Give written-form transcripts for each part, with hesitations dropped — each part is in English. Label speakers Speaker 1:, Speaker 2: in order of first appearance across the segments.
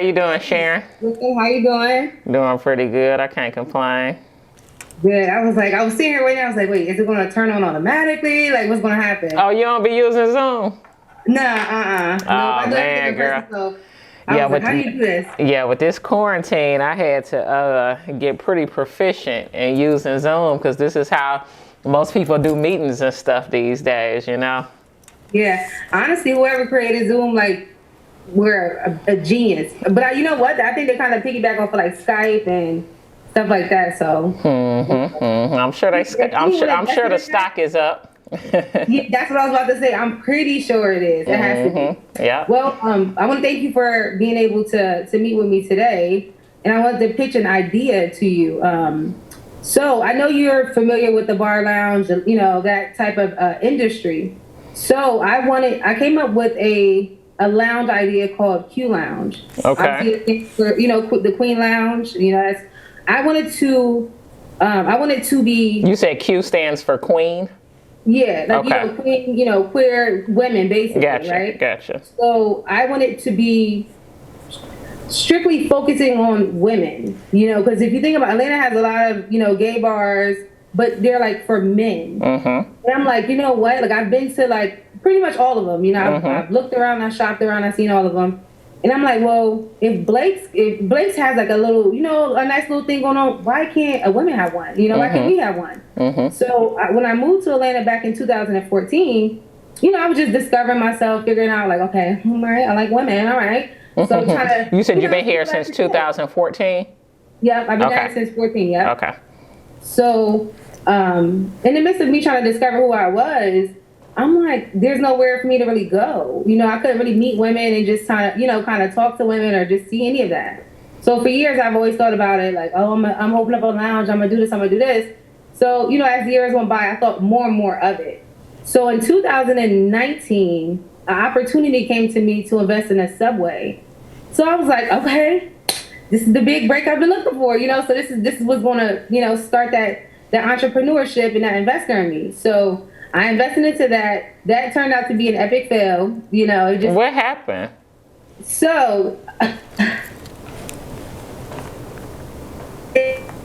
Speaker 1: you doing, Sharon?
Speaker 2: Hey, how you doing?
Speaker 1: Doing pretty good. I can't complain.
Speaker 2: Good. I was sitting here waiting. I was like, wait, is it going to turn on automatically? Like, what's going to happen?
Speaker 1: Oh, you don't be using Zoom?
Speaker 2: Nah, no,
Speaker 1: Oh
Speaker 2: I do everything
Speaker 1: man,
Speaker 2: in
Speaker 1: girl.
Speaker 2: person. So I
Speaker 1: Yeah,
Speaker 2: was like, how do you do this?
Speaker 1: with this quarantine, I had to get pretty proficient in using Zoom because this is how most people do meetings and stuff these days.
Speaker 2: Yeah, honestly, whoever created Zoom, like, we're a genius. But you know what? I think they kind of piggyback off of like Skype and stuff like that. So
Speaker 1: I'm sure I'm sure the stock is up.
Speaker 2: yeah, that's what I was about to say. I'm pretty sure it is. It has to be.
Speaker 1: Yeah.
Speaker 2: Well, I want to thank you for being able to meet with me today, and I wanted to pitch an idea to you. So I know you're familiar with the bar lounge, that type of industry. So I came up with a lounge idea called Q Lounge.
Speaker 1: Okay.
Speaker 2: Obviously, for the Queen Lounge. I wanted to be.
Speaker 1: You said Q stands for Queen?
Speaker 2: Yeah, like
Speaker 1: Okay.
Speaker 2: queer, queer women, basically,
Speaker 1: Gotcha.
Speaker 2: right?
Speaker 1: Gotcha.
Speaker 2: So I want it to be strictly focusing on women, because if you think about Atlanta has a lot of gay bars, but they're like for men. And I'm like, you know what? Like I've been to like pretty much all of them. I've looked around, I shopped around, I've seen all of them. And I'm like, well, if Blake's has like a little, a nice little thing going on, why can't a woman have one? Why can't we have one? So when I moved to Atlanta back in 2014, I was just discovering myself, figuring out like, okay, all right, I like women, all right. So trying to.
Speaker 1: You said you've been here since 2014?
Speaker 2: Yep, I've been there since 14. Yeah.
Speaker 1: Okay.
Speaker 2: So in the midst of me trying to discover who I was, I'm like, there's nowhere for me to really go. I couldn't really meet women and just kind of talk to women or just see any of that. So for years, I've always thought about it like, oh, I'm opening up a lounge. I'm going to do this. I'm going to do this. So, as the years went by, I thought more and more of it. So in 2019, an opportunity came to me to invest in a Subway. So I was like, okay, this is the big break I've been looking for, So this is what's going to, start that entrepreneurship and that investor in me. So I invested into that. That turned out to be an epic fail.
Speaker 1: What happened?
Speaker 2: So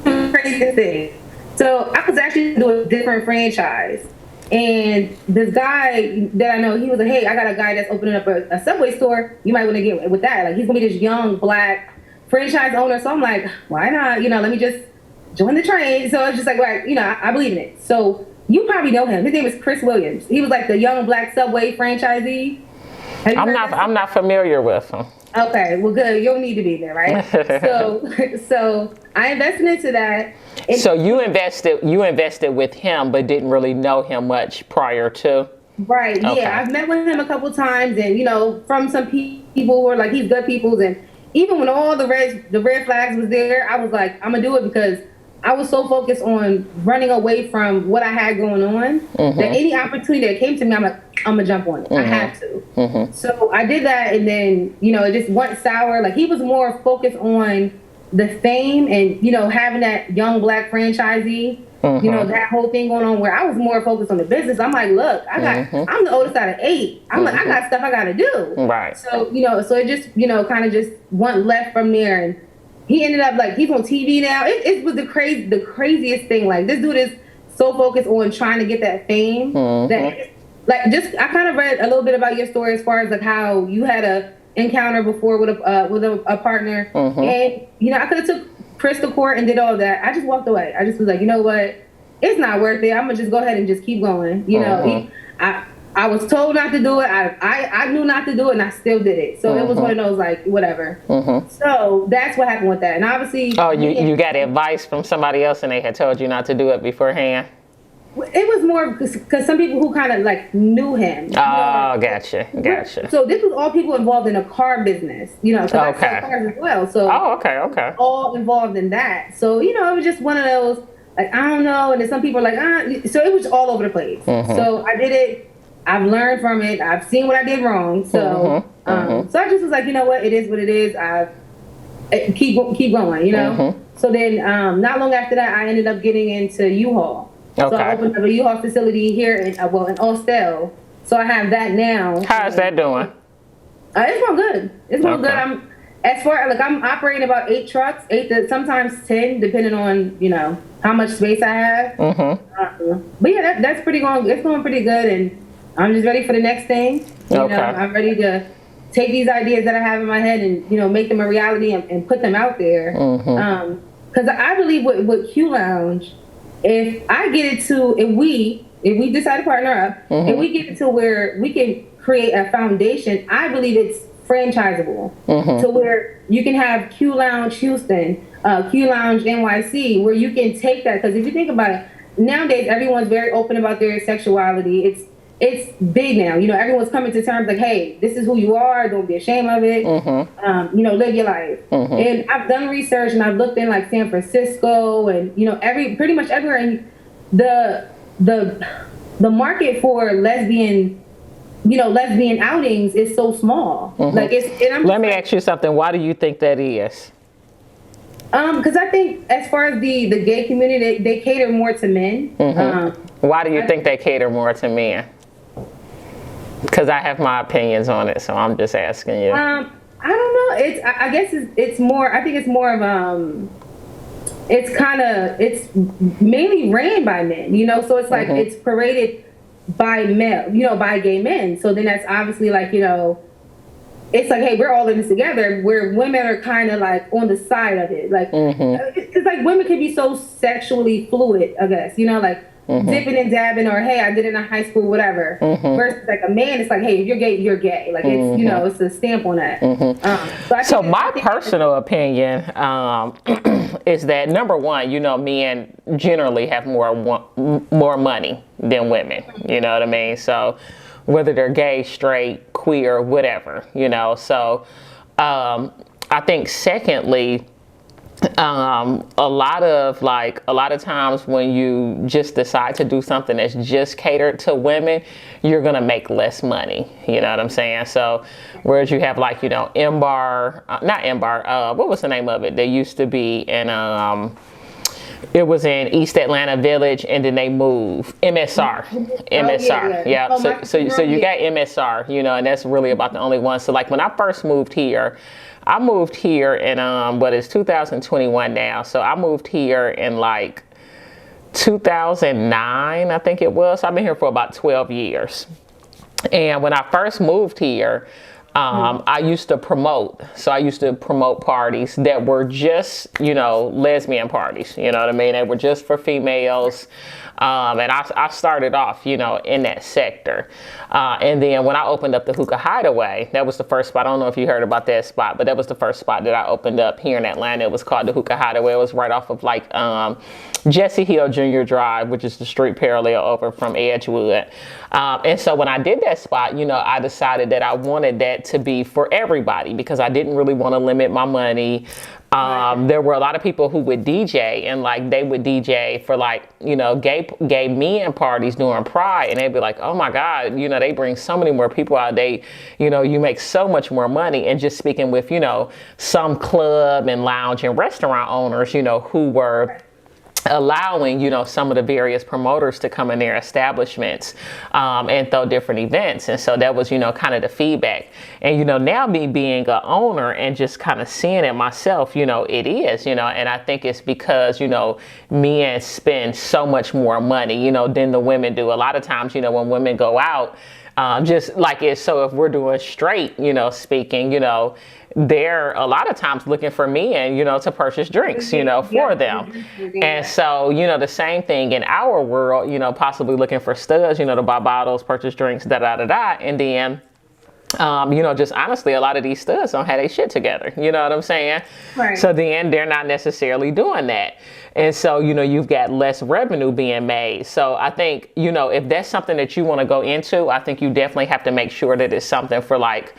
Speaker 2: crazy thing. So I was actually doing a different franchise, and this guy that I know, he was like, "Hey, I got a guy that's opening up a Subway store. You might want to get with that. Like, he's gonna be this young black franchise owner." So I'm like, "Why not? Let me just join the train." So it's just like, I believe in it. So. You probably know him. His name is Chris Williams. He was like the young black Subway franchisee.
Speaker 1: I'm not familiar with him.
Speaker 2: Okay, well, good. You don't need to be there, right? so I invested into that.
Speaker 1: So you invested with him, but didn't really know him much prior to.
Speaker 2: Right.
Speaker 1: Okay.
Speaker 2: Yeah, I've met with him a couple times, and from some people who are like, he's good people, and even when all the red flags was there, I was like, I'm gonna do it because I was so focused on running away from what I had going on that any opportunity that came to me, I'm like, I'm gonna jump on it. I have to. So I did that, and then it just went sour. Like he was more focused on the fame and having that young black franchisee. That whole thing going on. Where I was more focused on the business. I'm like, look, I'm the oldest out of 8. I'm like, I got stuff I gotta do.
Speaker 1: Right.
Speaker 2: So so it just kind of just went left from there and. He ended up like he's on TV now. It was the craziest thing. Like this dude is so focused on trying to get that fame that I kind of read a little bit about your story as far as like how you had a encounter before with a partner, and I could have took Chris to court and did all that. I just walked away. I just was like, you know what, it's not worth it. I'm gonna just go ahead and just keep going. I was told not to do it. I knew not to do it, and I still did it. So it was one of those like whatever. So that's what happened with that. And obviously,
Speaker 1: you got advice from somebody else, and they had told you not to do it beforehand.
Speaker 2: It was more because some people who kind of like knew him.
Speaker 1: Gotcha.
Speaker 2: So this was all people involved in a car business. Because I sell cars as well. So
Speaker 1: okay.
Speaker 2: All involved in that. So it was just one of those like I don't know, and then some people are like So it was all over the place. So I did it. I've learned from it. I've seen what I did wrong. So, so I just was like, you know what? It is what it is. Keep going. So then, not long after that, I ended up getting into U-Haul. So I opened up a U-Haul facility here in Austell. So I have that now.
Speaker 1: How's that doing?
Speaker 2: It's going good. It's going good. as far like I'm operating about 8 trucks, 8 to sometimes 10, depending on how much space I have. But yeah, that's pretty going. It's going pretty good, and I'm just ready for the next thing. I'm ready to take these ideas that I have in my head and make them a reality and put them out there. Because I believe with Q Lounge, if we decide to partner up, and we get it to where we can create a foundation, I believe it's franchisable to where you can have Q Lounge Houston, Q Lounge NYC, where you can take that. Because if you think about it, nowadays everyone's very open about their sexuality. It's big now. Everyone's coming to terms like, hey, this is who you are. Don't be ashamed of it. Live your life. And I've done research and I've looked in like San Francisco and pretty much everywhere. And the market for lesbian outings is so small. Like
Speaker 1: Let me ask you something. Why do you think that is?
Speaker 2: Because I think as far as the gay community, they cater more to men.
Speaker 1: Why do you think they cater more to men? Because I have my opinions on it, so I'm just asking you.
Speaker 2: I don't know. I guess it's more. I think it's more of it's mainly ran by men. So it's like it's paraded by by gay men. So then that's obviously like it's like, hey, we're all in this together. Where women are kind of like on the side of it, like it's like women can be so sexually fluid, I guess. Like. Dipping and dabbing, or hey, I did it in high school, whatever. Versus like a man, it's like, hey, if you're gay, you're gay. Like it's it's a stamp on that.
Speaker 1: So my personal opinion is that number one, men generally have more money than women. You know what I mean? So whether they're gay, straight, queer, whatever. So I think secondly. A lot of times when you just decide to do something that's just catered to women, you're gonna make less money. You know what I'm saying? So, whereas you have like not Embar, what was the name of it? They used to be in it was in East Atlanta Village, and then they moved MSR. Yeah. So you got MSR, and that's really about the only one. So like when I first moved here. I moved here in it's 2021 now. So I moved here in like 2009, I think it was. So I've been here for about 12 years. And when I first moved here, I used to promote. So I used to promote parties that were just, lesbian parties. You know what I mean? They were just for females. And I started off, in that sector. And then when I opened up the Hookah Hideaway, that was the first spot. I don't know if you heard about that spot, but that was the first spot that I opened up here in Atlanta. It was called the Hookah Hideaway. It was right off of like Jesse Hill Jr. Drive, which is the street parallel over from Edgewood. And so when I did that spot, I decided that I wanted that to be for everybody because I didn't really want to limit my money. There were a lot of people who would DJ and like they would DJ for like, gay men parties during Pride, and they'd be like, oh my God, they bring so many more people out. They, you make so much more money. And just speaking with, some club and lounge and restaurant owners, who were allowing some of the various promoters to come in their establishments and throw different events. And so that was kind of the feedback. And now me being an owner and just kind of seeing it myself, it is, and I think it's because men spend so much more money than the women do. A lot of times when women go out, just like it, so if we're doing straight speaking, they're a lot of times looking for men, to purchase drinks, for them. And so, the same thing in our world, possibly looking for studs, to buy bottles, purchase drinks, and then, just honestly, a lot of these studs don't have their shit together. You know what I'm saying?
Speaker 2: Right.
Speaker 1: So then they're not necessarily doing that. And so, you've got less revenue being made. So I think, if that's something that you want to go into, I think you definitely have to make sure that it's something for like,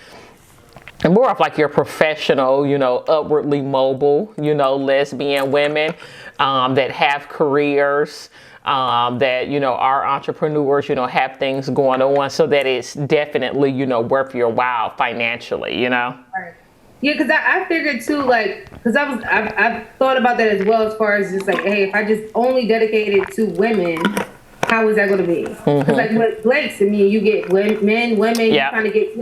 Speaker 1: more of like your professional, upwardly mobile, lesbian women that have careers, that, are entrepreneurs, have things going on, so that it's definitely, worth your while financially,
Speaker 2: Right. Yeah, because I figured too, like, because I've thought about that as well, as far as just like, hey, if I just only dedicated to women, how is that going to be? It's like with Blake's, I mean, you get men, women, you kind of get,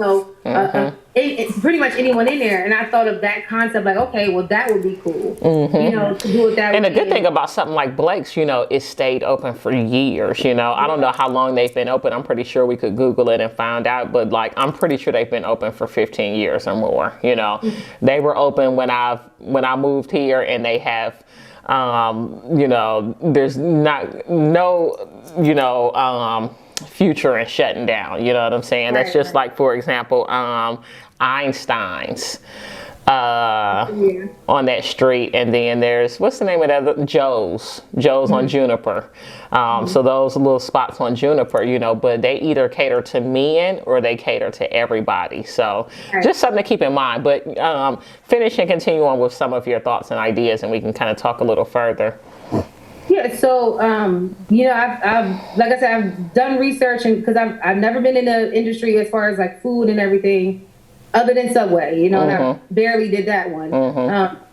Speaker 2: it's pretty much anyone in there. And I thought of that concept, like, okay, well, that would be cool, to do it that way.
Speaker 1: And the good thing about something like Blake's, it stayed open for years, I don't know how long they've been open. I'm pretty sure we could Google it and find out, but like, I'm pretty sure they've been open for 15 years or more, They were open when I moved here, and they have, there's no future in shutting down, you know what I'm saying? That's just like, for example, Einstein's on that street, and then there's, what's the name of that? Joe's on Juniper. So those little spots on Juniper, but they either cater to men or they cater to everybody. So just something to keep in mind. But finish and continue on with some of your thoughts and ideas, and we can kind of talk a little further.
Speaker 2: Yeah, so I've like I said, I've done research, and because I've never been in the industry as far as like food and everything, other than Subway, and I barely did that one.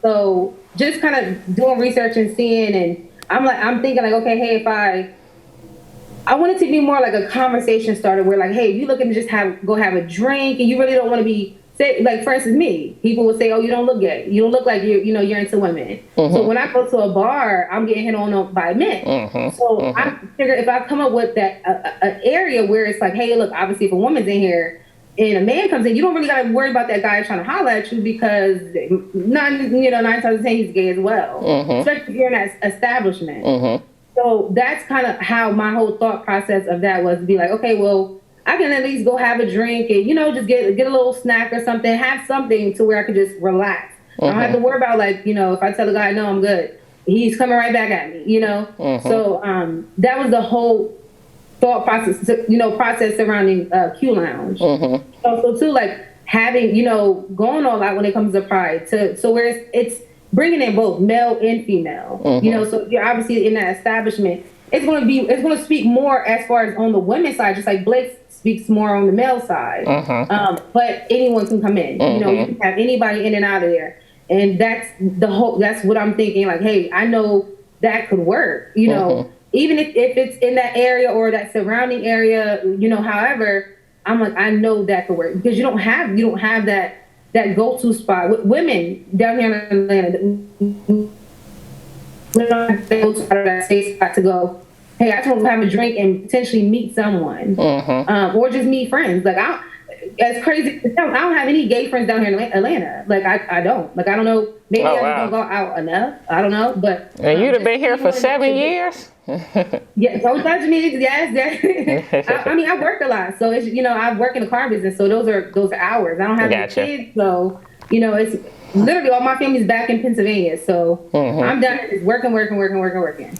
Speaker 2: So just kind of doing research and seeing, and I'm thinking like, okay, hey, if I want it to be more like a conversation starter, where like, hey, if you looking to just go have a drink, and you really don't want to be, say, like for instance, me, people would say, oh, you don't look gay, you don't look like you're into women. So when I go to a bar, I'm getting hit on by men. So I figure if I come up with that an area where it's like, hey, look, obviously if a woman's in here and a man comes in, you don't really got to worry about that guy trying to holler at you, because 9 times out of 10 he's gay as well, especially if you're in that establishment. So that's kind of how my whole thought process of that was, to be like, okay, well, I can at least go have a drink and, just get a little snack or something, have something to where I can just relax. I don't have to worry about, like, if I tell a guy, no, I'm good, he's coming right back at me, So that was the whole thought process, process surrounding Q Lounge. Also, too, like, having, going all out when it comes to pride, so where it's bringing in both male and female, so you're obviously in that establishment. It's going to speak more as far as on the women's side, just like Blake speaks more on the male side. But anyone can come in. You can have anybody in and out of there, and that's what I'm thinking. Like, hey, I know that could work. Even if it's in that area or that surrounding area. However, I'm like, I know that could work, because you don't have that go-to spot with women down here in Atlanta. They go to that safe spot to go, hey, I just want to have a drink and potentially meet someone, or just meet friends. Like, as crazy as it sounds, I don't have any gay friends down here in Atlanta. Like, I don't. Like, I don't know. Maybe I don't go out enough. I don't know. But
Speaker 1: and you'd have been here for 7 years.
Speaker 2: Yeah, so yes. I mean, I work a lot, so it's I work in the car business, so those are hours. I don't have any kids, so it's literally all my family's back in Pennsylvania, so I'm down here just working.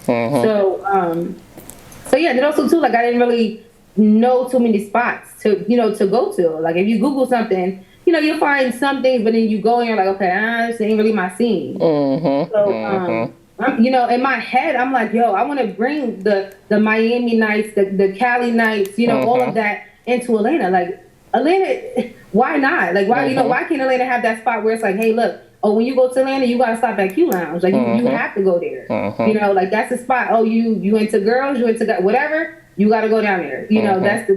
Speaker 2: So yeah, and also too, like, I didn't really know too many spots to go to. Like, if you Google something, you'll find some things, but then you go and you're like, okay, this ain't really my scene. So in my head, I'm like, yo, I want to bring the Miami nights, the Cali nights, all of that into Atlanta. Like, Atlanta, why not? Like, why why can't Atlanta have that spot where it's like, hey, look, when you go to Atlanta, you gotta stop at Q Lounge. Like, you have to go there. Like, that's the spot. Oh, you into girls, you into whatever, you gotta go down there.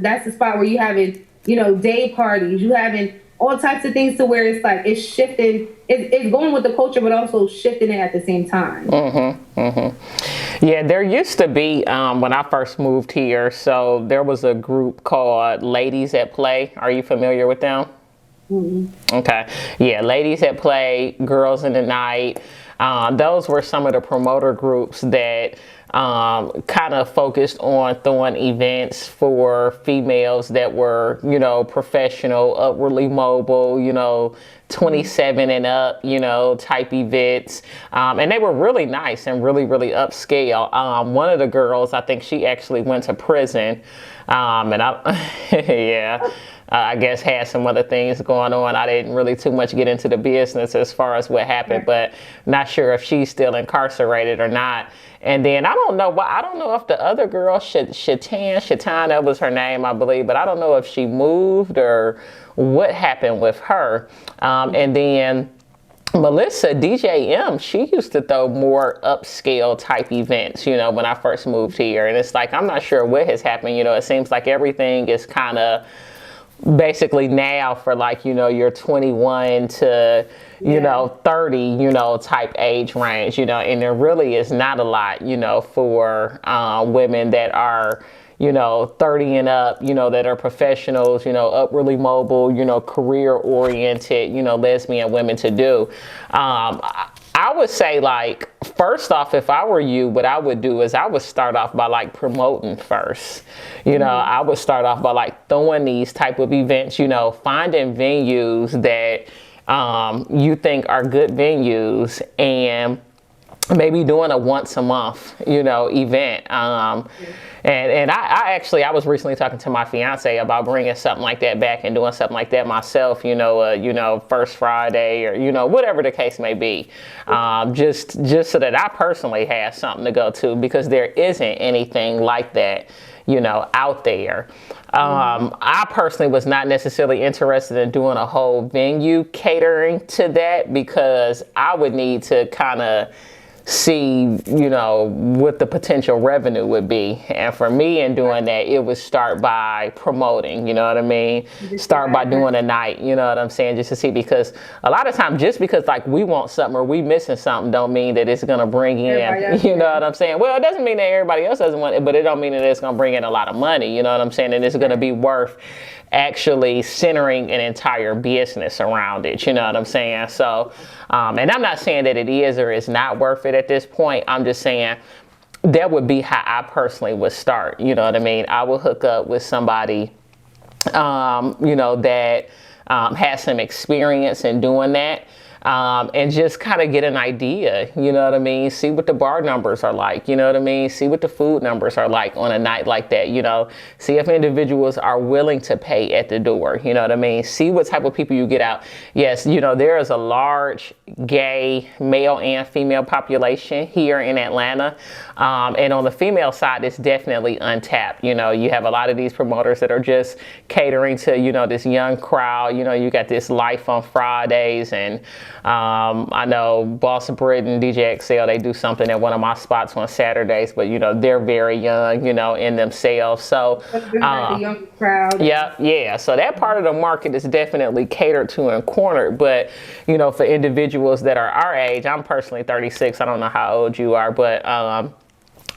Speaker 2: That's the spot where you having day parties, you having all types of things, to where it's like it's shifting. It's going with the culture, but also shifting it at the same time.
Speaker 1: Yeah, there used to be, when I first moved here, so there was a group called Ladies at Play. Are you familiar with them? Okay. Yeah, Ladies at Play, Girls in the Night. Those were some of the promoter groups that kind of focused on throwing events for females that were, professional, upwardly mobile, 27 and up, type events. And they were really nice and really, really upscale. One of the girls, I think she actually went to prison. And I guess had some other things going on. I didn't really too much get into the business as far as what happened, but not sure if she's still incarcerated or not. And then I don't know if the other girl, Shatana was her name, I believe, but I don't know if she moved or what happened with her. And then Melissa, DJM, she used to throw more upscale type events, when I first moved here. And it's like, I'm not sure what has happened. It seems like everything is kind of basically now for like, your 21 to, 30, type age range, and there really is not a lot, for women that are, 30 and up, that are professionals, upwardly mobile, career oriented, lesbian women to do. I would say, like, first off, if I were you, what I would do is I would start off by like promoting first. I would start off by like throwing these type of events, finding venues that you think are good venues, and maybe doing a once a month, event. And I was recently talking to my fiance about bringing something like that back and doing something like that myself, first Friday or, whatever the case may be. Just so that I personally have something to go to, because there isn't anything like that, out there. I personally was not necessarily interested in doing a whole venue catering to that, because I would need to kind of see, what the potential revenue would be. And for me, in doing that, it would start by promoting, you know what I mean? Start by doing a night, you know what I'm saying? Just to see, because a lot of times, just because like we want something or we missing something, don't mean that it's going to bring in, you know what I'm saying? Well, it doesn't mean that everybody else doesn't want it, but it don't mean that it's going to bring in a lot of money, you know what I'm saying? And it's going to be worth actually centering an entire business around it, you know what I'm saying? So, and I'm not saying that it is or is not worth it at this point. I'm just saying that would be how I personally would start, you know what I mean? I would hook up with somebody, that has some experience in doing that. And just kind of get an idea, you know what I mean? See what the bar numbers are like, you know what I mean? See what the food numbers are like on a night like that, See if individuals are willing to pay at the door, you know what I mean? See what type of people you get out. Yes, there is a large gay male and female population here in Atlanta. And on the female side, it's definitely untapped. You have a lot of these promoters that are just catering to, this young crowd. You got this Life on Fridays, and I know Boss Britain, DJ XL, they do something at one of my spots on Saturdays, but they're very young, in themselves. So
Speaker 2: the young crowd.
Speaker 1: Yeah. So that part of the market is definitely catered to and cornered. But for individuals that are our age, I'm personally 36. I don't know how old you are, but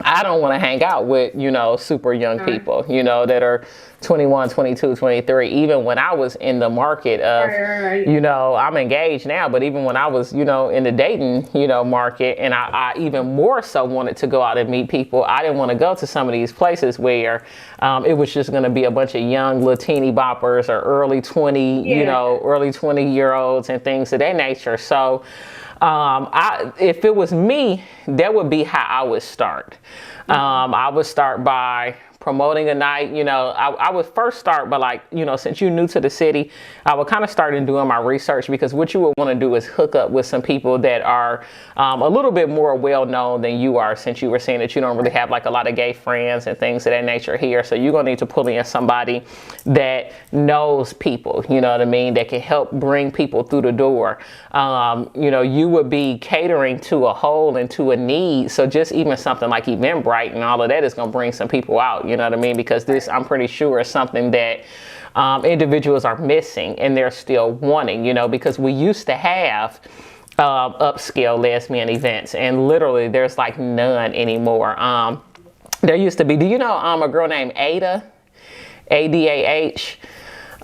Speaker 1: I don't want to hang out with, super young people, that are 21, 22, 23. Even when I was in the market of, I'm engaged now, but even when I was, in the dating, market, and I even more so wanted to go out and meet people, I didn't want to go to some of these places where it was just going to be a bunch of young Latini boppers or early 20, early 20-year-olds and things of that nature. So, if it was me, that would be how I would start. I would start by promoting a night. I would first start by, like, since you're new to the city, I would kind of start in doing my research, because what you would want to do is hook up with some people that are a little bit more well known than you are, since you were saying that you don't really have like a lot of gay friends and things of that nature here. So you're going to need to pull in somebody that knows people, you know what I mean, that can help bring people through the door. You would be catering to a hole and to a need. So just even something like Eventbrite and all of that is going to bring some people out. You know what I mean? Because this, I'm pretty sure, is something that individuals are missing and they're still wanting, because we used to have upscale lesbian events, and literally there's like none anymore. There used to be, do you know a girl named Ada? ADAH?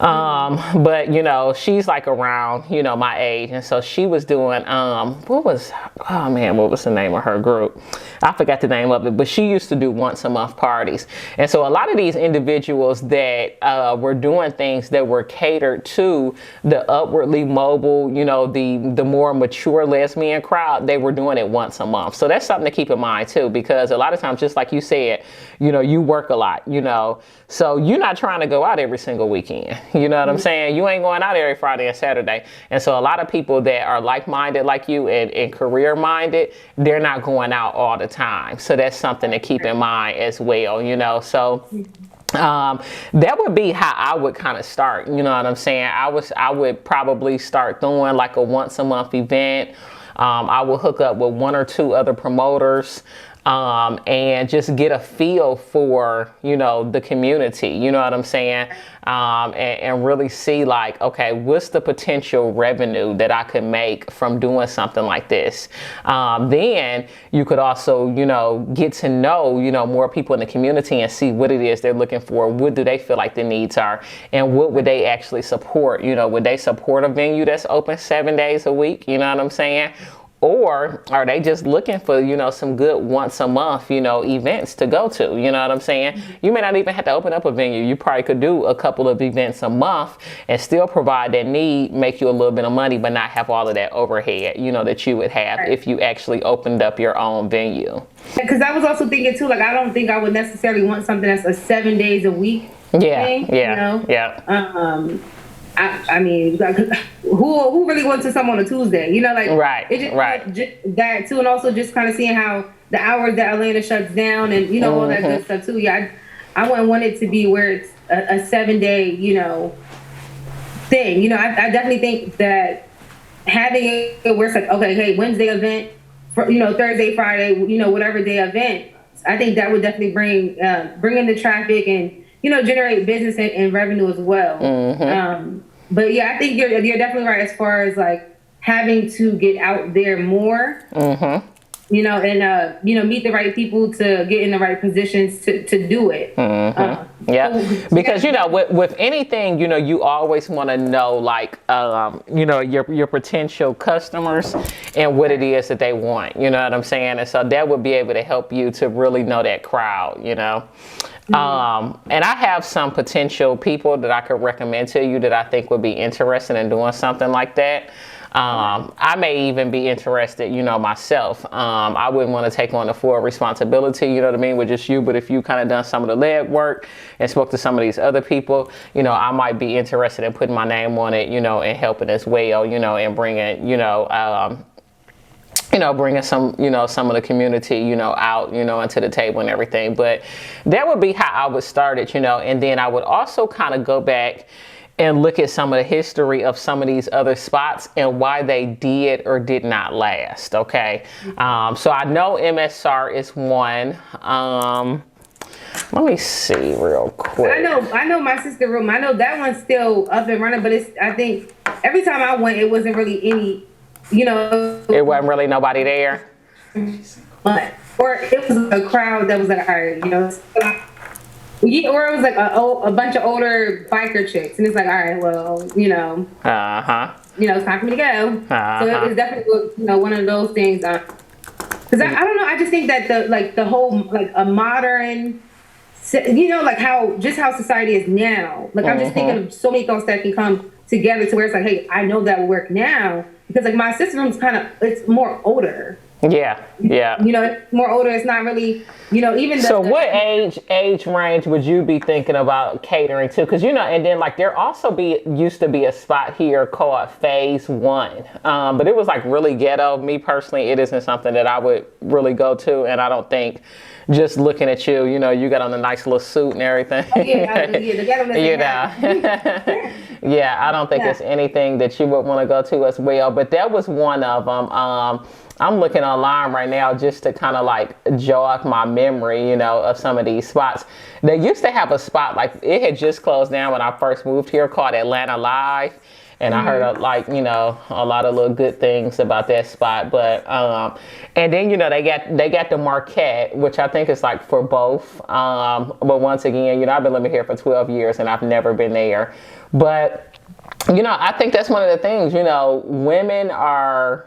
Speaker 1: But she's like around, my age. And so she was doing, what was the name of her group? I forgot the name of it, but she used to do once a month parties. And so a lot of these individuals that were doing things that were catered to the upwardly mobile, the more mature lesbian crowd, they were doing it once a month. So that's something to keep in mind too, because a lot of times, just like you said, you work a lot, so you're not trying to go out every single weekend. You know what I'm saying? You ain't going out every Friday and Saturday. And so a lot of people that are like-minded like you and career-minded, they're not going out all the time. So that's something to keep in mind as well, So That would be how I would kind of start. You know what I'm saying? I would probably start doing like a once a month event. I will hook up with one or two other promoters. And just get a feel for, the community, you know what I'm saying? And really see like, okay, what's the potential revenue that I could make from doing something like this? Then you could also, get to know, more people in the community and see what it is they're looking for. What do they feel like the needs are? And what would they actually support? Would they support a venue that's open 7 days a week? You know what I'm saying? Or are they just looking for, some good once a month, events to go to? You know what I'm saying? You may not even have to open up a venue. You probably could do a couple of events a month and still provide that need, make you a little bit of money, but not have all of that overhead, that you would have if you actually opened up your own venue.
Speaker 2: Because I was also thinking too, like, I don't think I would necessarily want something that's a 7 days a week thing. I mean, who really wants to come on a Tuesday?
Speaker 1: Right.
Speaker 2: It just that too, and also just kind of seeing how the hours that Atlanta shuts down, and all that good stuff too. Yeah, I wouldn't want it to be where it's a 7 day, thing. I definitely think that having it where it's like, okay, hey, Wednesday event, for, Thursday, Friday, whatever day event. I think that would definitely bring in the traffic and generate business and revenue as well. But yeah, I think you're definitely right as far as like having to get out there more, and meet the right people to get in the right positions to do it.
Speaker 1: Because with anything, you always want to know like your potential customers and what it is that they want. You know what I'm saying? And so that would be able to help you to really know that crowd. And I have some potential people that I could recommend to you that I think would be interested in doing something like that. I may even be interested, myself. I wouldn't want to take on the full responsibility, with just you. But if you kind of done some of the leg work and spoke to some of these other people, I might be interested in putting my name on it, and helping as well, and bringing, bringing some, some of the community, out, into the table and everything. But that would be how I would start it, and then I would also kind of go back and look at some of the history of some of these other spots and why they did or did not last. Okay. So I know MSR is one. Let me see real quick.
Speaker 2: I know my sister room. I know that one's still up and running, but I think every time I went, it wasn't really any,
Speaker 1: it wasn't really nobody there.
Speaker 2: Or it was a crowd that was like, all right, or it was like a bunch of older biker chicks, and it's like, all right, well, it's time for me to go. So it was definitely, one of those things. Because I don't know, I just think that the whole like a modern, like how society is now. Like I'm just thinking of so many thoughts that can come together to where it's like, hey, I know that will work now because like my sister room's it's more older.
Speaker 1: Yeah.
Speaker 2: It's more older. It's not really, even.
Speaker 1: So what age range would you be thinking about catering to? Because and then like there also used to be a spot here called Phase 1, but it was like really ghetto. Me personally, it isn't something that I would really go to, and I don't think just looking at you, you got on a nice little suit and everything.
Speaker 2: Oh, the
Speaker 1: yeah, I don't think it's anything that you would want to go to as well. But that was one of them. I'm looking online right now just to kind of like jog my memory, of some of these spots. They used to have a spot, like it had just closed down when I first moved here, called Atlanta Live. And I heard a lot of little good things about that spot. But and then they got the Marquette, which I think is like for both. But once again, I've been living here for 12 years and I've never been there. But I think that's one of the things. Women are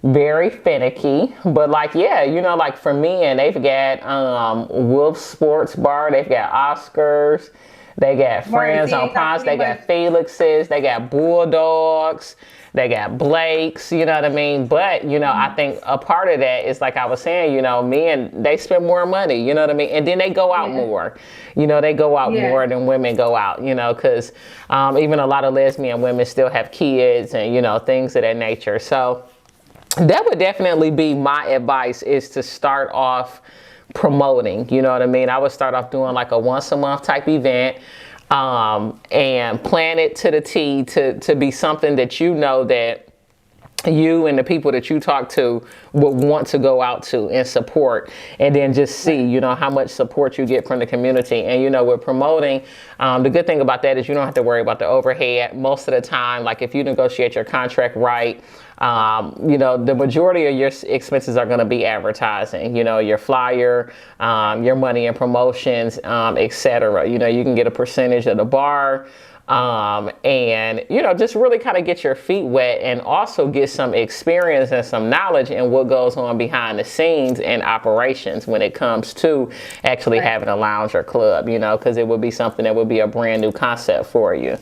Speaker 1: very finicky, but like like for men, they've got Wolf Sports Bar, they've got Oscars. They got Friends on Ponce, they got Felix's, they got Bulldogs, they got Blake's, you know what I mean? But, I think a part of that is like I was saying, men, they spend more money, you know what I mean? And then they go out more, they go out more than women go out, because even a lot of lesbian women still have kids and, things of that nature. So that would definitely be my advice, is to start off promoting. You know what I mean? I would start off doing like a once a month type event, and plan it to the T to be something that you know that you and the people that you talk to would want to go out to and support, and then just see, you know, how much support you get from the community. And, you know, with promoting, the good thing about that is you don't have to worry about the overhead. Most of the time, like if you negotiate your contract right, you know, the majority of your expenses are going to be advertising, you know, your flyer, your money in promotions, etc. You know, you can get a percentage of the bar. And, you know, just really kind of get your feet wet and also get some experience and some knowledge in what goes on behind the scenes and operations when it comes to actually having a lounge or club, you know, because it would be something that would be a brand new concept for you.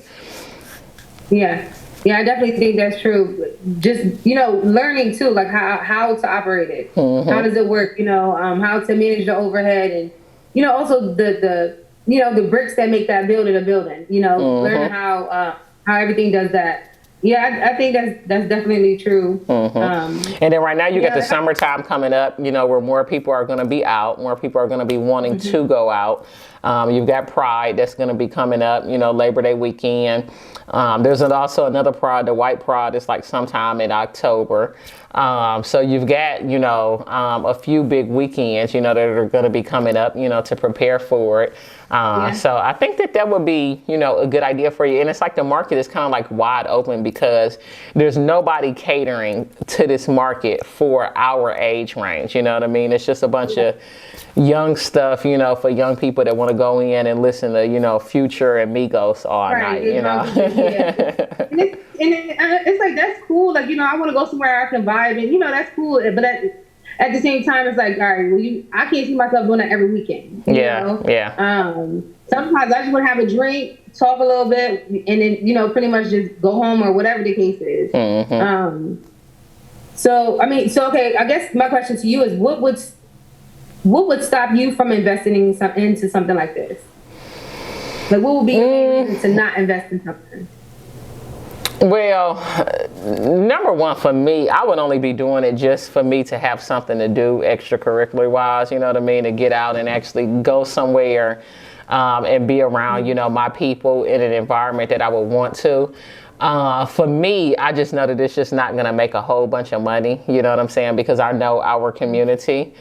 Speaker 2: Yeah. Yeah, I definitely think that's true. Just, you know, learning too, like how to operate it. How does it work? You know, how to manage the overhead, and, you know, also the you know, the bricks that make that building a building, you know, learning how everything does that. Yeah, I think that's definitely true.
Speaker 1: And then right now you got the summertime coming up, you know, where more people are going to be out, more people are going to be wanting to go out. You've got Pride that's going to be coming up, you know, Labor Day weekend. There's also another Pride, the White Pride, is like sometime in October. So you've got, you know, a few big weekends, you know, that are going to be coming up, you know, to prepare for it. So I think that would be, you know, a good idea for you. And it's like the market is kind of like wide open because there's nobody catering to this market for our age range. You know what I mean? It's just a bunch of young stuff, you know, for young people that want to go in and listen to, you know, Future and Migos all night, you know.
Speaker 2: And it's like, that's cool. Like, you know, I want to go somewhere I can vibe, and, you know, that's cool. But at the same time, it's like, all right, well, I can't see myself doing that every weekend. You know? Sometimes I just want to have a drink, talk a little bit, and then, you know, pretty much just go home or whatever the case is. So okay, I guess my question to you is, what would stop you from investing into something like this? Like, what would be your main reason to not invest in something?
Speaker 1: Well, number one, for me, I would only be doing it just for me to have something to do extracurricular wise, you know what I mean, to get out and actually go somewhere and be around, you know, my people in an environment that I would want to. For me, I just know that it's just not going to make a whole bunch of money, you know what I'm saying, because I know our community.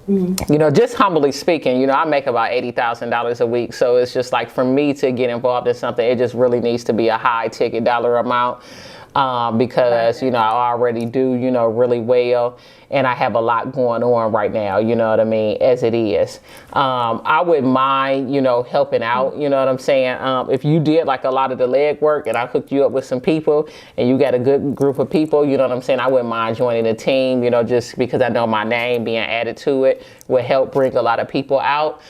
Speaker 1: You know, just humbly speaking, you know, I make about $80,000 a week. So it's just like, for me to get involved in something, it just really needs to be a high ticket dollar amount. Because, you know, I already do, you know, really well, and I have a lot going on right now, you know what I mean, as it is. I wouldn't mind, you know, helping out, you know what I'm saying. If you did like a lot of the leg work and I hooked you up with some people and you got a good group of people, you know what I'm saying, I wouldn't mind joining the team, you know, just because I know my name being added to it would help bring a lot of people out.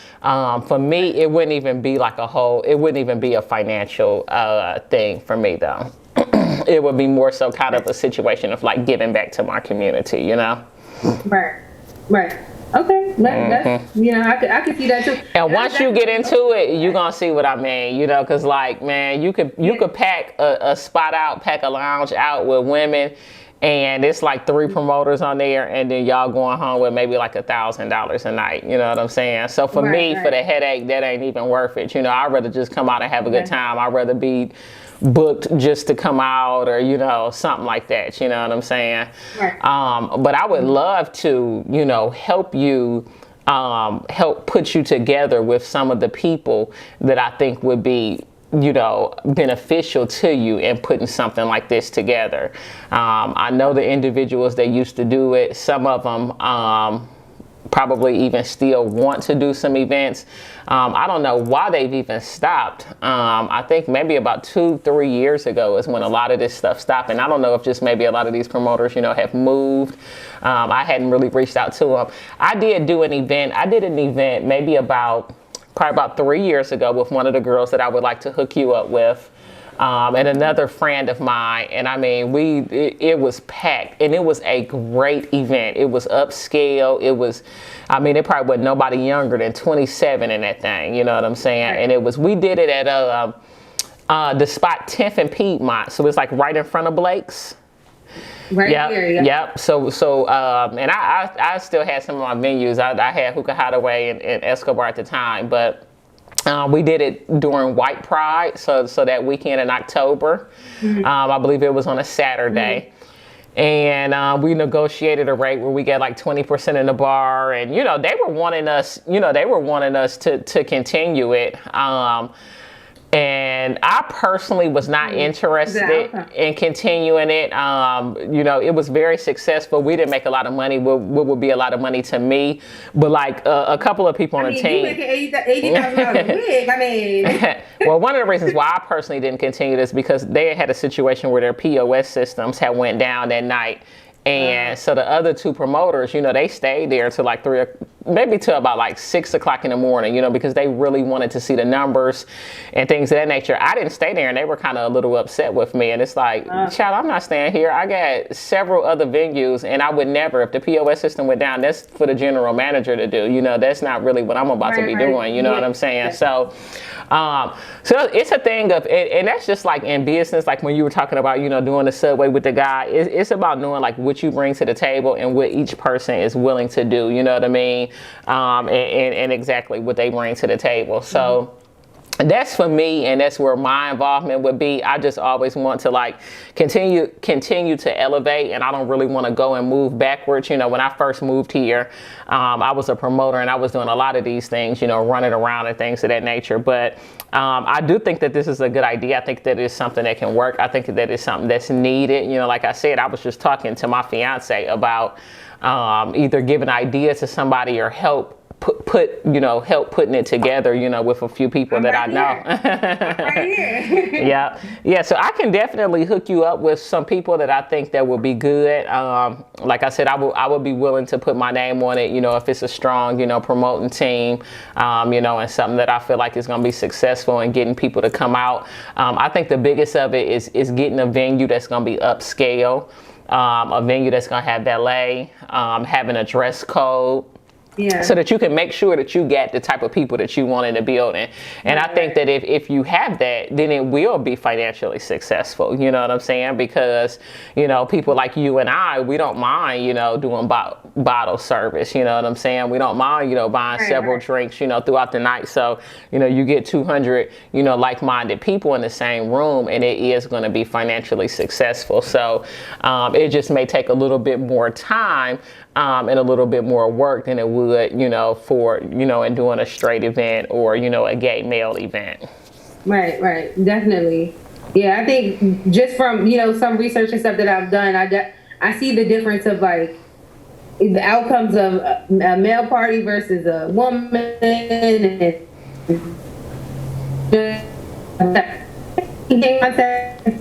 Speaker 1: For me, it wouldn't even be like it wouldn't even be a financial thing for me though. It would be more so kind of a situation of like giving back to my community, you know?
Speaker 2: Right. Okay. That's, you know, I could see that too.
Speaker 1: And once you get into it, you're going to see what I mean, you know, because like, man, you could pack a spot out, pack a lounge out with women, and it's like 3 promoters on there, and then y'all going home with maybe like $1,000 a night, you know what I'm saying? So for me, for the headache, that ain't even worth it. You know, I'd rather just come out and have a good time. I'd rather be booked just to come out, or, you know, something like that, you know what I'm saying? But I would love to, you know, help you, help put you together with some of the people that I think would be, you know, beneficial to you in putting something like this together. I know the individuals that used to do it. Some of them probably even still want to do some events. I don't know why they've even stopped. I think maybe about 2-3 years ago is when a lot of this stuff stopped. And I don't know if just maybe a lot of these promoters, you know, have moved. I hadn't really reached out to them. I did an event maybe probably about 3 years ago with one of the girls that I would like to hook you up with. And another friend of mine, and I mean, it was packed, and it was a great event. It was upscale. It probably wasn't nobody younger than 27 in that thing, you know what I'm saying? And we did it at the spot 10th and Piedmont, so it's like right in front of Blake's.
Speaker 2: Right here, yeah.
Speaker 1: Yep. And I still had some of my venues. I had Hookah Hideaway and Escobar at the time, but we did it during White Pride, so that weekend in October. I believe it was on a Saturday. And we negotiated a rate where we get like 20% in the bar, and they were wanting us to continue it. And I personally was not interested in continuing it. It was very successful. We didn't make a lot of money. What would be a lot of money to me, but like a couple of people on the team.
Speaker 2: You making $80,000 a week. I mean,
Speaker 1: well, one of the reasons why I personally didn't continue this because they had a situation where their POS systems had went down that night. And so the other two promoters, they stayed there till like maybe till about like 6 o'clock in the morning, because they really wanted to see the numbers and things of that nature. I didn't stay there, and they were kind of a little upset with me. And it's like, child, I'm not staying here. I got several other venues, and I would never, if the POS system went down, that's for the general manager to do. That's not really what I'm about to be doing. You know what I'm saying? So it's a thing of, and that's just like in business, like when you were talking about, doing the subway with the guy, it's about knowing like what you bring to the table and what each person is willing to do, you know what I mean? And exactly what they bring to the table. So that's for me, and that's where my involvement would be. I just always want to like continue to elevate, and I don't really want to go and move backwards. When I first moved here, I was a promoter, and I was doing a lot of these things, running around and things of that nature. But I do think that this is a good idea. I think that it's something that can work. I think that it's something that's needed. Like I said, I was just talking to my fiance about either giving ideas to somebody or help putting it together, with a few people that I know.
Speaker 2: Right here.
Speaker 1: Yeah. So I can definitely hook you up with some people that I think that would be good. Like I said, I would be willing to put my name on it, if it's a strong, promoting team, and something that I feel like is going to be successful in getting people to come out. I think the biggest of it is getting a venue that's going to be upscale, a venue that's going to have valet, having a dress code.
Speaker 2: Yeah.
Speaker 1: So that you can make sure that you get the type of people that you want in the building. And I think that if you have that, then it will be financially successful. You know what I'm saying? Because, people like you and I, we don't mind, doing bottle service. You know what I'm saying? We don't mind, buying several drinks, throughout the night. So, you get 200, like-minded people in the same room, and it is going to be financially successful. So it just may take a little bit more time and a little bit more work than it would, for, in doing a straight event or, a gay male event.
Speaker 2: Right. Definitely. Yeah, I think just from, some research and stuff that I've done, I see the difference of like the outcomes of a male party versus a woman. And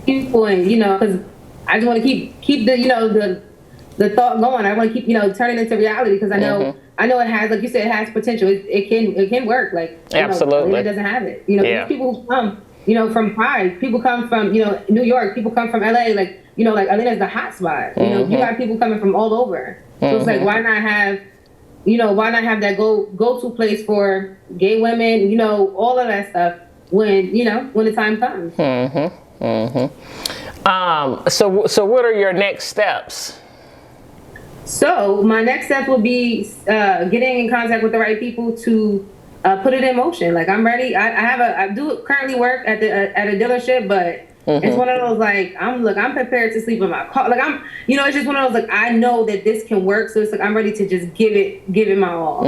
Speaker 2: viewpoint, because I just want to keep the the thought going. I want to keep turning it into reality, because I know it has, like you said, it has potential. It can work. Like
Speaker 1: absolutely,
Speaker 2: it doesn't have it. These people who come from Pride, people come from New York, people come from LA. Like like Atlanta's the hot spot. You got people coming from all over. So it's like, why not have that go-to place for gay women, all of that stuff when the time comes.
Speaker 1: So what are your next steps?
Speaker 2: So my next step will be getting in contact with the right people to put it in motion. Like, I'm ready. I do currently work at a dealership, but it's one of those like I'm prepared to sleep in my car. Like it's just one of those like I know that this can work. So it's like I'm ready to just give it my all.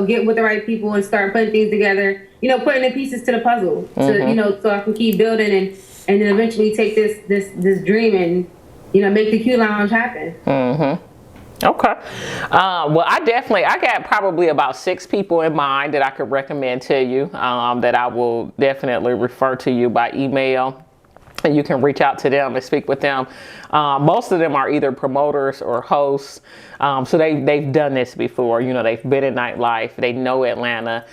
Speaker 2: Get with the right people and start putting things together. Putting the pieces to the puzzle. To so I can keep building and then eventually take this dream and make the Q Lounge happen.
Speaker 1: Okay. Well, I got probably about 6 people in mind that I could recommend to you, that I will definitely refer to you by email. And you can reach out to them and speak with them. Most of them are either promoters or hosts. So they've done this before. They've been in nightlife. They know Atlanta.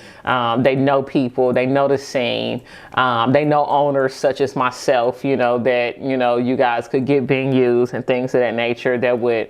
Speaker 1: They know people. They know the scene. They know owners such as myself, that, you guys could get venues and things of that nature that would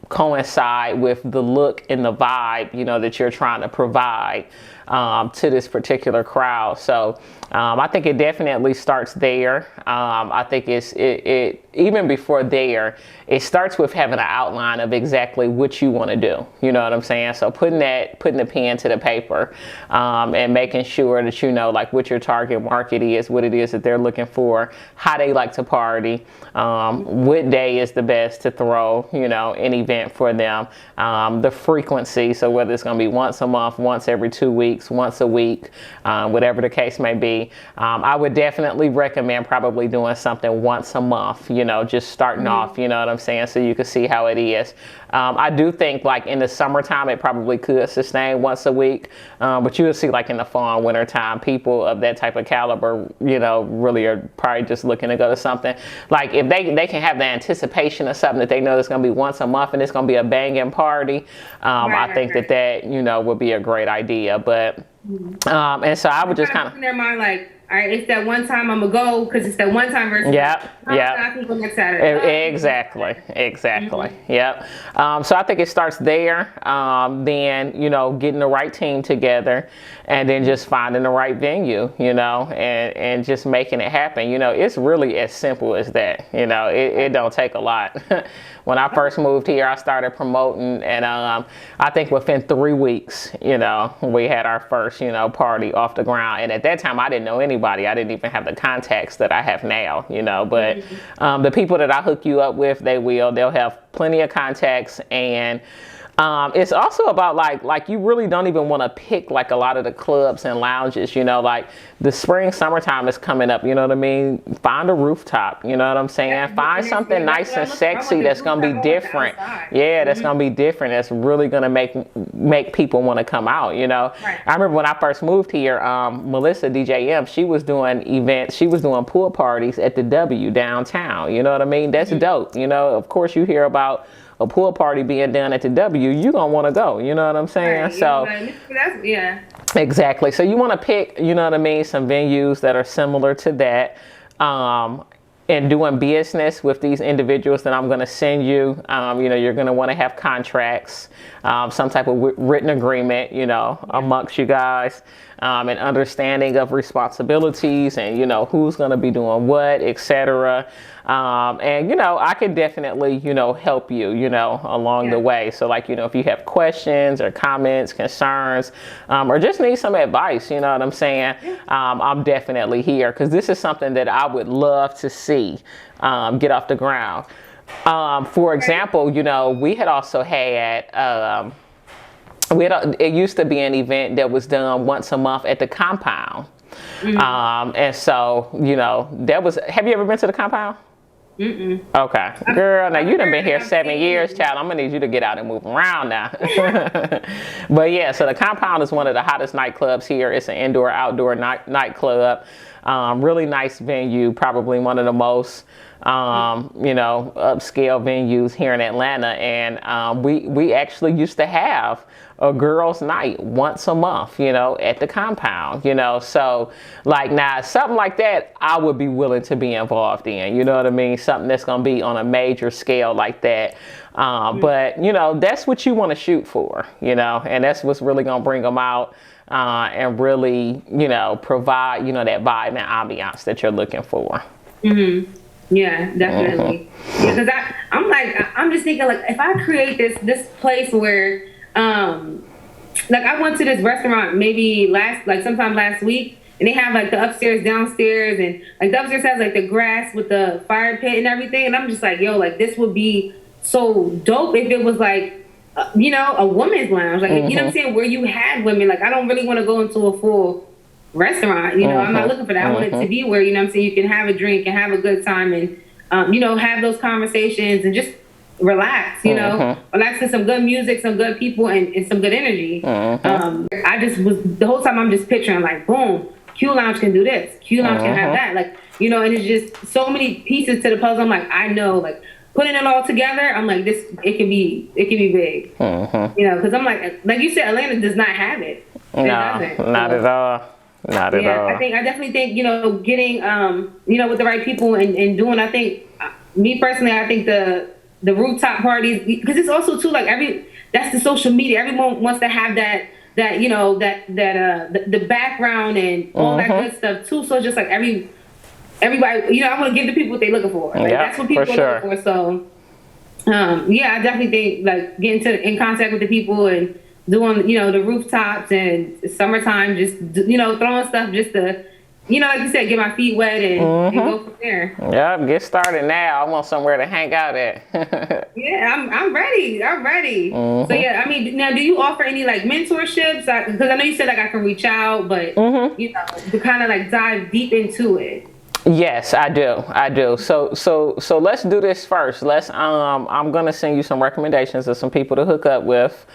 Speaker 1: coincide with the look and the vibe, you know, that you're trying to provide to this particular crowd. So I think it definitely starts there. I think it even before there, it starts with having an outline of exactly what you want to do. You know what I'm saying? So putting the pen to the paper, and making sure that you know like what your target market is, what it is that they're looking for, how they like to party, what day is the best to throw, you know, an event for them, the frequency. So whether it's going to be once a month, once every 2 weeks, once a week, whatever the case may be. I would definitely recommend probably doing something once a month, you know, just starting off, you know what I'm saying, so you can see how it is. I do think like in the summertime it probably could sustain once a week, but you will see like in the fall and winter time, people of that type of caliber, you know, really are probably just looking to go to something. Like if they can have the anticipation of something that they know it's going to be once a month and it's going to be a banging party, I think that, you know, would be a great idea. But and so I would just kind of
Speaker 2: in their mind like, all right, it's that one time I'm gonna go because it's that one time versus
Speaker 1: I
Speaker 2: can go next Saturday.
Speaker 1: Exactly. Yep. So I think it starts there. Then, you know, getting the right team together, and then just finding the right venue, you know, and just making it happen. You know, it's really as simple as that. You know, it don't take a lot. When I first moved here, I started promoting, and I think within 3 weeks, you know, we had our first, you know, party off the ground. And at that time, I didn't know anybody. I didn't even have the contacts that I have now, you know. But the people that I hook you up with, they'll have plenty of contacts. And it's also about like you really don't even want to pick like a lot of the clubs and lounges, you know, like the spring, summertime is coming up, you know what I mean? Find a rooftop, you know what I'm saying? Find something nice and sexy that's going to be different. Yeah, that's going to be different. That's really going to make people want to come out, you know?
Speaker 2: Right.
Speaker 1: I remember when I first moved here, Melissa, DJM, she was doing events. She was doing pool parties at the W downtown, you know what I mean? That's dope, you know? Of course, you hear about a pool party being done at the W, you're going to want to go, you know what I'm saying?
Speaker 2: Right,
Speaker 1: so
Speaker 2: yeah.
Speaker 1: Exactly. So you want to pick, you know what I mean, some venues that are similar to that, and doing business with these individuals that I'm going to send you. You know, you're going to want to have contracts, some type of written agreement, you know, amongst you guys, and understanding of responsibilities and, you know, who's going to be doing what, etc. And, you know, I could definitely, you know, help you, you know, along the way. So like, you know, if you have questions or comments, concerns, or just need some advice, you know what I'm saying? I'm definitely here, because this is something that I would love to see get off the ground. For example, you know, we had also had, it used to be an event that was done once a month at the compound. And so, you know, have you ever been to the compound? Okay. Girl, now you done been here 7 years, child. I'm gonna need you to get out and move around now. But yeah, so the compound is one of the hottest nightclubs here. It's an indoor-outdoor nightclub. Really nice venue, probably one of the most you know, upscale venues here in Atlanta. And we actually used to have a girls' night once a month, you know, at the compound, you know. So like now something like that I would be willing to be involved in, you know what I mean? Something that's gonna be on a major scale like that. But you know, that's what you want to shoot for, you know, and that's what's really gonna bring them out, and really, you know, provide, you know, that vibe and ambiance that you're looking for.
Speaker 2: Yeah, definitely. Yeah, because I'm just thinking like, if I create this place where like I went to this restaurant maybe sometime last week, and they have like the upstairs, downstairs, and like the upstairs has like the grass with the fire pit and everything, and I'm just like, yo, like this would be so dope if it was like you know, a women's lounge, like you know what I'm saying, where you had women. Like I don't really want to go into a full restaurant, you know. I'm not looking for that. I want it to be where, you know what I'm saying, you can have a drink and have a good time, and you know, have those conversations and just relax, you know, relax with some good music, some good people, and some good energy. I just was, the whole time I'm just picturing like, boom, Q Lounge can do this, Q Lounge can have that, like, you know. And it's just so many pieces to the puzzle. I'm like, I know, like putting it all together, I'm like, this, it can be big, you know, because I'm like you said, Atlanta does not have it.
Speaker 1: No, not at all. Not at all.
Speaker 2: I definitely think, you know, getting, you know, with the right people and doing, I think, me personally, I think the the rooftop parties, because it's also too like that's the social media. Everyone wants to have that you know the background and all that good stuff too. So it's just like everybody, you know, I want to give the people what they're looking for. Like, that's what people are looking for. So yeah, I definitely think like getting in contact with the people and doing, you know, the rooftops and summertime, just, you know, throwing stuff just to, you know, like you said, get my feet wet and go from there.
Speaker 1: Yep, get started now. I want somewhere to hang out at.
Speaker 2: Yeah, I'm ready. I'm ready. So yeah, I mean, now do you offer any like mentorships? Because I know you said like I can reach out, but you know, to kind of like dive deep into it.
Speaker 1: Yes, I do. So let's do this first. I'm gonna send you some recommendations of some people to hook up with.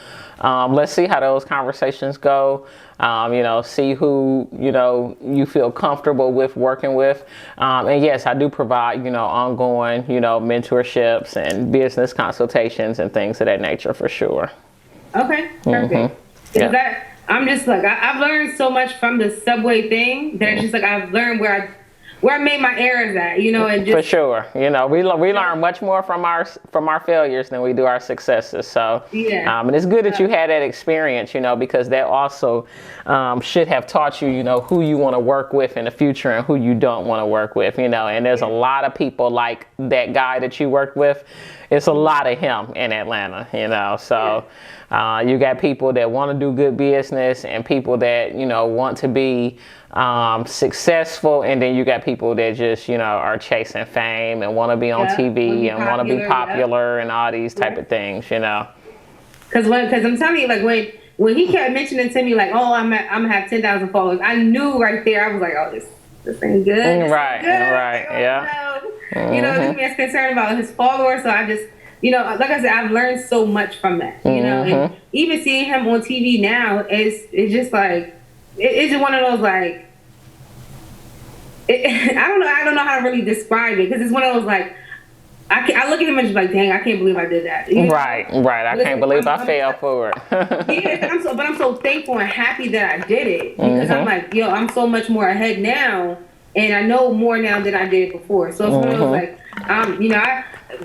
Speaker 1: Let's see how those conversations go. You know, see who, you know, you feel comfortable with working with. And yes, I do provide, you know, ongoing, you know, mentorships and business consultations and things of that nature for sure.
Speaker 2: Okay, perfect. I'm just like, I've learned so much from the Subway thing that it's just like I've learned where I made my errors at, you know, and just,
Speaker 1: for sure, you know, we learn much more from our failures than we do our successes. So
Speaker 2: yeah,
Speaker 1: and it's good that you had that experience, you know, because that also should have taught you, you know, who you want to work with in the future and who you don't want to work with, you know. And there's a lot of people like that guy that you worked with. It's a lot of him in Atlanta, you know. So you got people that want to do good business and people that, you know, want to be successful, and then you got people that just, you know, are chasing fame and want to be on TV and want to be popular and all these type of things, you know.
Speaker 2: Because I'm telling you, like when he kept mentioning to me like, oh, I'm gonna have 10,000 followers, I knew right there. I was like, oh, this ain't good. This
Speaker 1: right,
Speaker 2: ain't good.
Speaker 1: right, yeah.
Speaker 2: You know, this man's concerned about his followers, so I just, you know, like I said, I've learned so much from that. You know, and even seeing him on TV now, it's just like it's just one of those like. I don't know how to really describe it, because it's one of those like I look at him and just like, dang, I can't believe I did that. You know? Right.
Speaker 1: I can't believe I fell for it.
Speaker 2: Yeah, but I'm so thankful and happy that I did it, because I'm like, yo, I'm so much more ahead now, and I know more now than I did before. So it's one of those like, you know,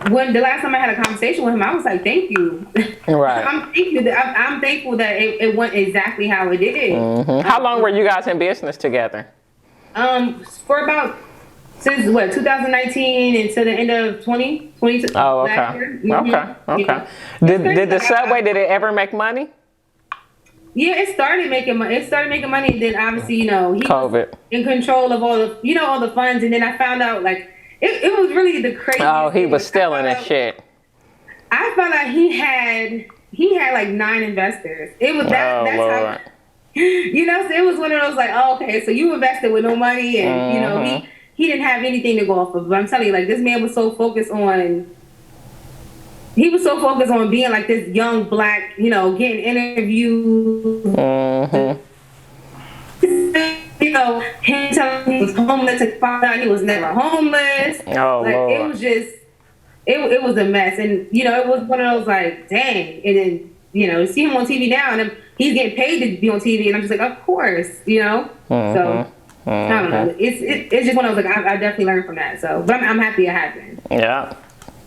Speaker 2: when the last time I had a conversation with him, I was like, thank you.
Speaker 1: Right.
Speaker 2: I'm thankful that it went exactly how it did.
Speaker 1: How long were you guys in business together?
Speaker 2: For about since 2019 until the end of 2022.
Speaker 1: Oh, okay.
Speaker 2: Last year.
Speaker 1: Okay.
Speaker 2: Yeah.
Speaker 1: Did the Subway, did it ever make money?
Speaker 2: Yeah, it started making money. And then obviously, you know, he
Speaker 1: COVID.
Speaker 2: was in control of all the funds. And then I found out like it was really the crazy.
Speaker 1: Oh, he was stealing his shit.
Speaker 2: I found out he had like 9 investors. It was that's
Speaker 1: Lord.
Speaker 2: how. You know, so it was one of those like, oh, okay, so you invested with no money, and you know he didn't have anything to go off of. But I'm telling you, like, this man was so focused on being like this young black, you know, getting interviews. You know, him telling me he was homeless, and found out he was never homeless.
Speaker 1: Oh,
Speaker 2: like,
Speaker 1: Lord.
Speaker 2: it was just, it was a mess, and you know, it was one of those like, dang, and then you know, see him on TV now, and he's getting paid to be on TV, and I'm just like, of course, you know. So I don't know. It's just one of those like I definitely learned from that. So, but I'm happy it happened.
Speaker 1: Yeah,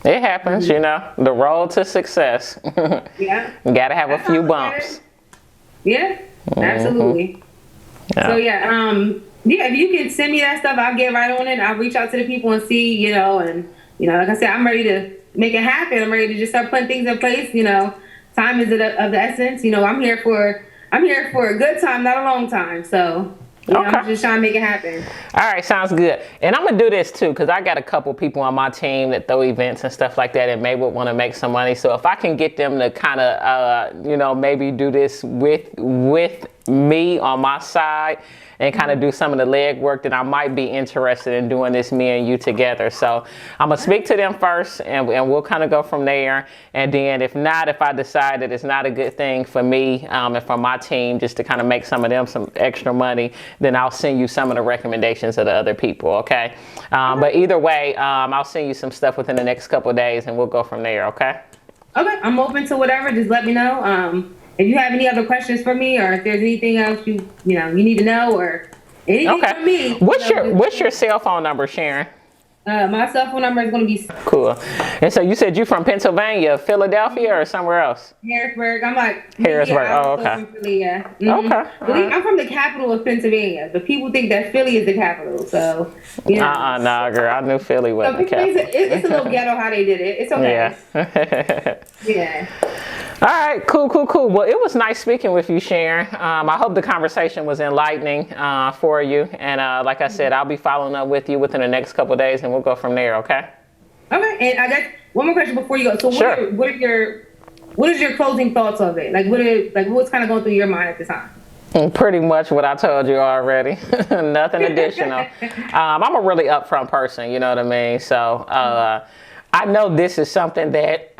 Speaker 1: it happens. You know, the road to success.
Speaker 2: Yeah,
Speaker 1: you gotta have a few bumps.
Speaker 2: Yeah, absolutely.
Speaker 1: Yeah.
Speaker 2: So yeah, if you can send me that stuff, I'll get right on it. I'll reach out to the people and see, you know, and you know, like I said, I'm ready to make it happen. I'm ready to just start putting things in place. You know. Time is of the essence. You know, I'm here for a good time, not a long time. So, you know, I'm just trying to make it happen.
Speaker 1: All right, sounds good. And I'm gonna do this too, because I got a couple people on my team that throw events and stuff like that, and maybe would want to make some money. So if I can get them to kind of, you know, maybe do this with me on my side and kind of do some of the leg work, then I might be interested in doing this, me and you together. So I'm gonna speak to them first, and we'll kind of go from there. And then if I decide that it's not a good thing for me and for my team just to kind of make some of them some extra money, then I'll send you some of the recommendations of the other people, okay? But either way, I'll send you some stuff within the next couple of days, and we'll go from there, okay?
Speaker 2: Okay, I'm open to whatever. Just let me know. If you have any other questions for me, or if there's anything else you need to know, or anything from me.
Speaker 1: What's your cell phone number, Sharon?
Speaker 2: My cell phone number is going to be
Speaker 1: Cool. And so you said you from Pennsylvania, Philadelphia, or somewhere else?
Speaker 2: Harrisburg. I'm like
Speaker 1: Harrisburg.
Speaker 2: Yeah,
Speaker 1: Oh, okay.
Speaker 2: from Philly, yeah.
Speaker 1: Okay.
Speaker 2: I'm from the capital of Pennsylvania, but people think that Philly is the capital. So
Speaker 1: Nah, girl. I knew Philly
Speaker 2: So
Speaker 1: wasn't the capital.
Speaker 2: it's a little ghetto how they did it. It's okay.
Speaker 1: Yeah.
Speaker 2: Yeah.
Speaker 1: All right, cool. Well, it was nice speaking with you, Sharon. I hope the conversation was enlightening for you. And like I said, I'll be following up with you within the next couple of days, and we'll go from there, okay?
Speaker 2: Okay, and I got one more question before you go. So
Speaker 1: Sure.
Speaker 2: what is your closing thoughts of it? What's kind of going through your mind at the time?
Speaker 1: Pretty much what I told you already. Nothing additional. I'm a really upfront person, you know what I mean? So I know this is something that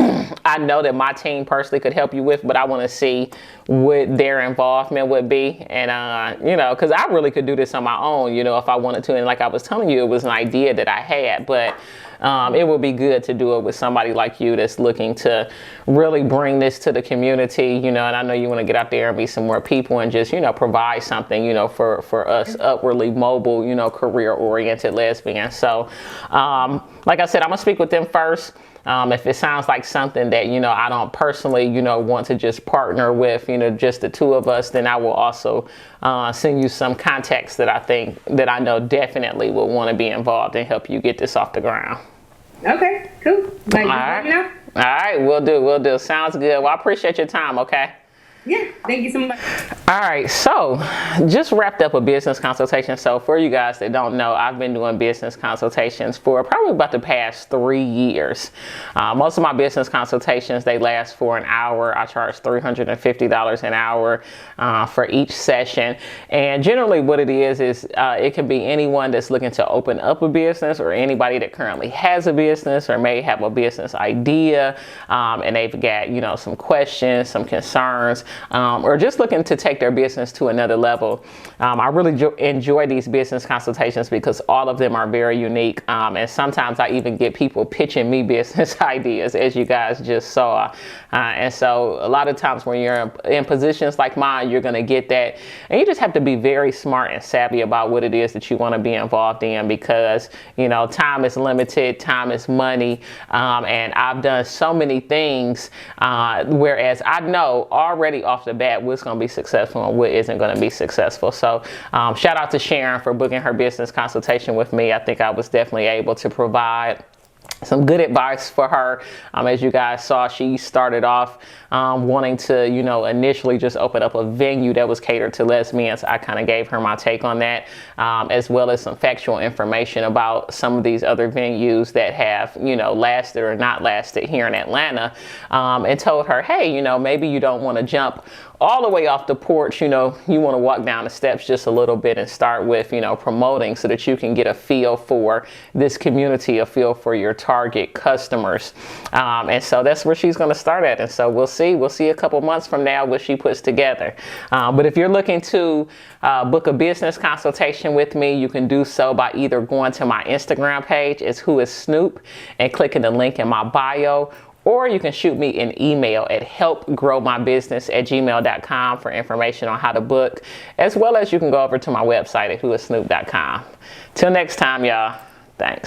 Speaker 1: I know that my team personally could help you with, but I want to see what their involvement would be. And, because I really could do this on my own, if I wanted to. And like I was telling you, it was an idea that I had, but it would be good to do it with somebody like you that's looking to really bring this to the community, and I know you want to get out there and meet some more people and just, provide something, for us upwardly mobile, career-oriented lesbians. So, like I said, I'm going to speak with them first. If it sounds like something that, I don't personally, want to just partner with, just the two of us, then I will also send you some contacts that I know definitely will want to be involved and help you get this off the ground.
Speaker 2: Okay, cool.
Speaker 1: All right, we'll do. Sounds good. Well, I appreciate your time, okay?
Speaker 2: Yeah, thank you so much.
Speaker 1: All right, so just wrapped up a business consultation. So for you guys that don't know, I've been doing business consultations for probably about the past 3 years. Most of my business consultations, they last for an hour. I charge $350 an hour for each session. And generally what it is it can be anyone that's looking to open up a business, or anybody that currently has a business or may have a business idea, and they've got, some questions, some concerns, or just looking to take their business to another level. I really enjoy these business consultations because all of them are very unique. And sometimes I even get people pitching me business ideas, as you guys just saw. And so a lot of times when you're in positions like mine, you're going to get that. And you just have to be very smart and savvy about what it is that you want to be involved in, because, time is limited, time is money. And I've done so many things, whereas I know already off the bat what's going to be successful and what isn't going to be successful. So shout out to Sharon for booking her business consultation with me. I think I was definitely able to provide some good advice for her. As you guys saw, she started off wanting to, initially just open up a venue that was catered to lesbians. I kind of gave her my take on that, as well as some factual information about some of these other venues that have, lasted or not lasted here in Atlanta, and told her, hey, maybe you don't want to jump all the way off the porch, you want to walk down the steps just a little bit and start with, promoting, so that you can get a feel for this community, a feel for your target customers. And so that's where she's going to start at. And so we'll see a couple months from now what she puts together. But if you're looking to book a business consultation with me, you can do so by either going to my Instagram page, it's WhoIsSnoop, and clicking the link in my bio. Or you can shoot me an email at helpgrowmybusiness@gmail.com for information on how to book, as well as you can go over to my website at whoissnoop.com. Till next time, y'all. Thanks.